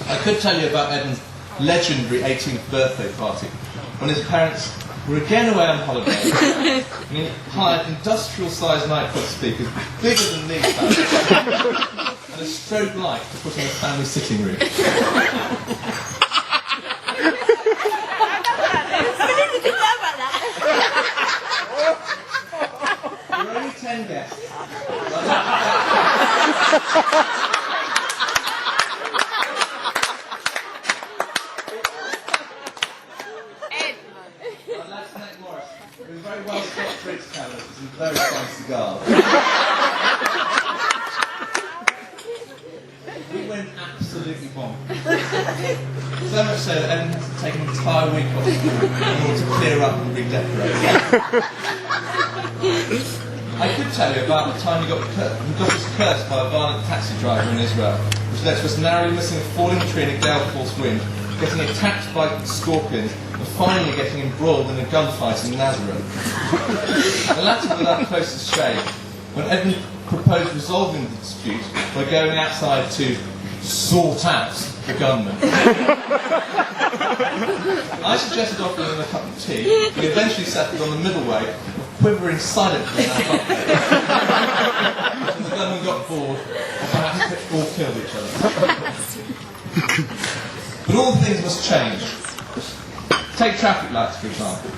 I could tell you about Edmund's legendary 18th birthday party, when his parents were again away on holiday, and he hired industrial-sized nightclub speakers bigger than these fans, and a strobe light to put in the family sitting room. There were only 10 guests. With very well stocked drinks cabinets and very fine cigars. We went absolutely bonkers. So much so that Evan had to take an entire week off school in order to clear up and redecorate. I could tell you about the time he got cursed by a violent taxi driver in Israel, which led to us narrowly missing a falling tree in a gale force wind, getting attacked by scorpions, and finally getting embroiled in a gunfight in Nazareth. The latter was our closest shave, when Edmund proposed resolving the dispute by going outside to sort out the gunman. I suggested offering him a cup of tea. We eventually settled on the middle way of quivering silently in our bucket. And the gunman got bored, and perhaps all killed each other. But all things must change. Take traffic lights, for example.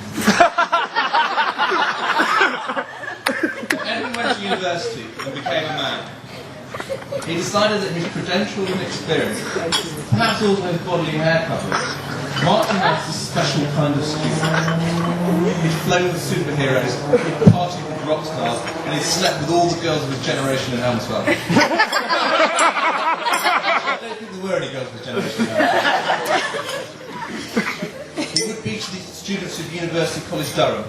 Edmund went to university and became a man. He decided that his credentials and experience, perhaps also his bodily hair coverage, marked him as a special kind of student. He'd flown with superheroes, he'd partied with rock stars, and he'd slept with all the girls of his generation in Helmswell. I don't think there were any girls of his generation in Helmswell. He would be to the students of University College Durham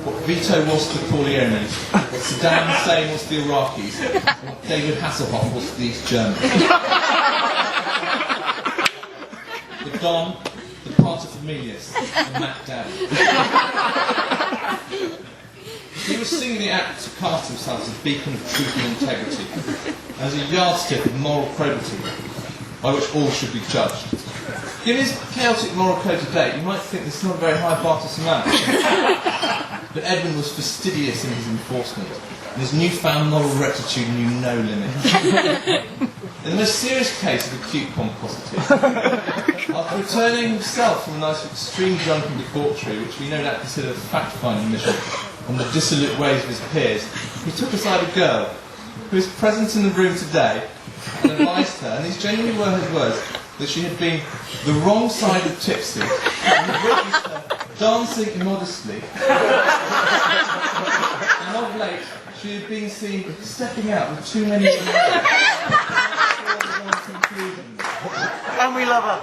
what Vito was to the Corleones, what Saddam Hussein was to the Iraqis, what David Hasselhoff was to the East Germans. The Don, the paterfamilias, and Mac Daddy. He was singly apt to cast himself as a beacon of truth and integrity, as a yardstick of moral probity, by which all should be judged. Given his chaotic moral code today, you might think this is not a very high bar to surmount. But Edmund was fastidious in his enforcement, and his newfound moral rectitude knew no limit. In the most serious case of acute pomposity, after returning himself from a night of extreme drunken debauchery, which we no doubt consider a fact-finding mission on the dissolute ways of his peers, he took aside a girl who is present in the room today and advised her, and these genuinely were his words, that she had been the wrong side of tipsy and had witnessed her dancing immodestly, and of late she had been seen stepping out with too many women. And we love her.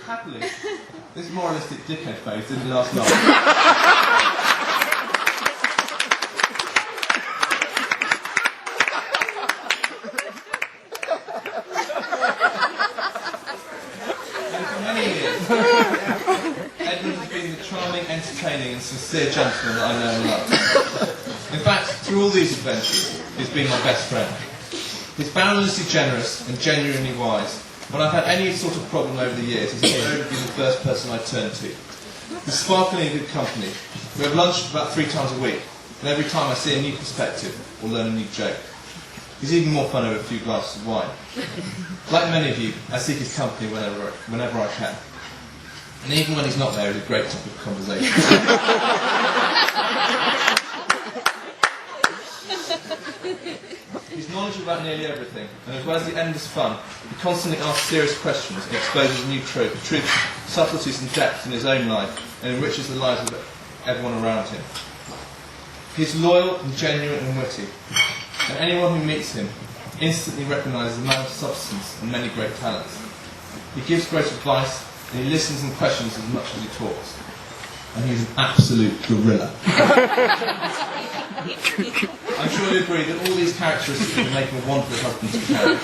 Happily, this moralistic dickhead phase didn't last long. Edmund has been the charming, entertaining and sincere gentleman that I know and love. In fact, through all these adventures, he's been my best friend. He's boundlessly generous and genuinely wise. When I've had any sort of problem over the years, he's always been the first person I turn to. He's sparkling in good company. We have lunch about 3 times a week, and every time I see a new perspective or learn a new joke. He's even more fun over a few glasses of wine. Like many of you, I seek his company whenever I can. And even when he's not there, it's a great topic of conversation. He's knowledgeable about nearly everything, and as well as the endless fun, he constantly asks serious questions and exposes new truth, subtleties and depth in his own life, and enriches the lives of everyone around him. He's loyal and genuine and witty, and anyone who meets him instantly recognises a man of substance and many great talents. He gives great advice, and he listens and questions as much as he talks. And he's an absolute gorilla. I'm sure you agree that all these characteristics would make him a wonderful husband to carry.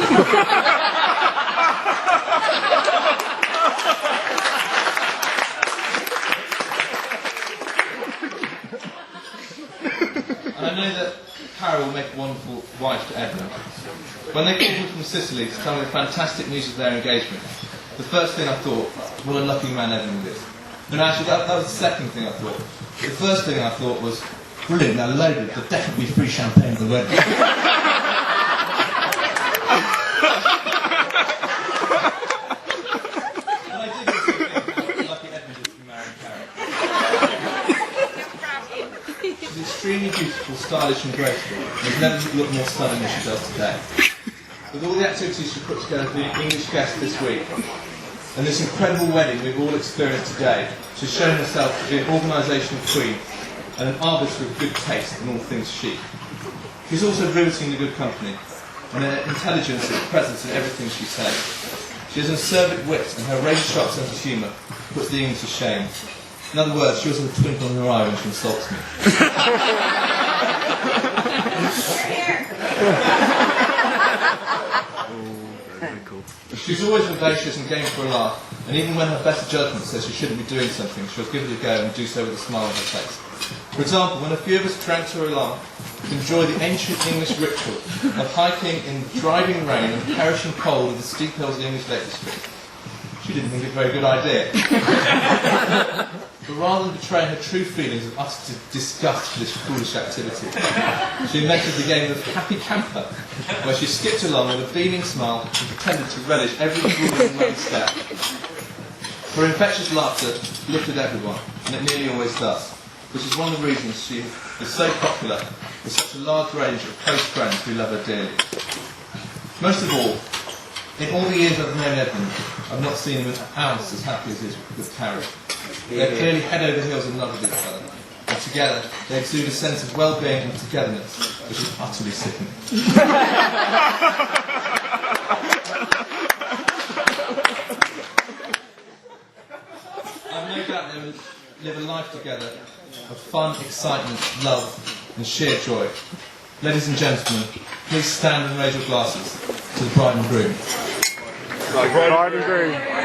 And I know that Carol will make a wonderful wife to Edmund. When they called me from Sicily to tell me the fantastic news of their engagement, the first thing I thought, what a lucky man Edmund is. And actually, that was the second thing I thought. The first thing I thought was, brilliant, they're loaded, there'll definitely be free champagne at the wedding. And I did also think how lucky Edmund is to be marrying Karen. She's extremely beautiful, stylish and graceful, and has never looked more stunning than she does today. With all the activities she put together for the English guests this week, and this incredible wedding we've all experienced today, she's shown herself to be an organisational queen and an arbiter of good taste in all things chic. She's also rivetingly good company, and her intelligence and presence in everything she says. She has an acerbic wit, and her razor-sharp sense of humour puts the English to shame. In other words, she also has a twinkle in her eye when she insults me. She's always vivacious and game for a laugh, and even when her better judgment says she shouldn't be doing something, she'll give it a go and do so with a smile on her face. For example, when a few of us drank to her along to enjoy the ancient English ritual of hiking in driving rain and perishing cold in the steep hills of the English Lake District, she didn't think it a very good idea. But rather than betray her true feelings of utter disgust for this foolish activity, she invented the game of Happy Camper, where she skipped along with a beaming smile and pretended to relish every rule and running step. Her infectious laughter lifted everyone, and it nearly always does, which is one of the reasons she is so popular with such a large range of close friends who love her dearly. Most of all, in all the years I've known Edmund, I've not seen him an ounce as happy as he is with Carrie. They're clearly head over heels in love with each other, and together they exude a sense of well-being and togetherness which is utterly sickening. I've no doubt they will live a life together of fun, excitement, love and sheer joy. Ladies and gentlemen, please stand and raise your glasses to the bride and groom. Bride and groom.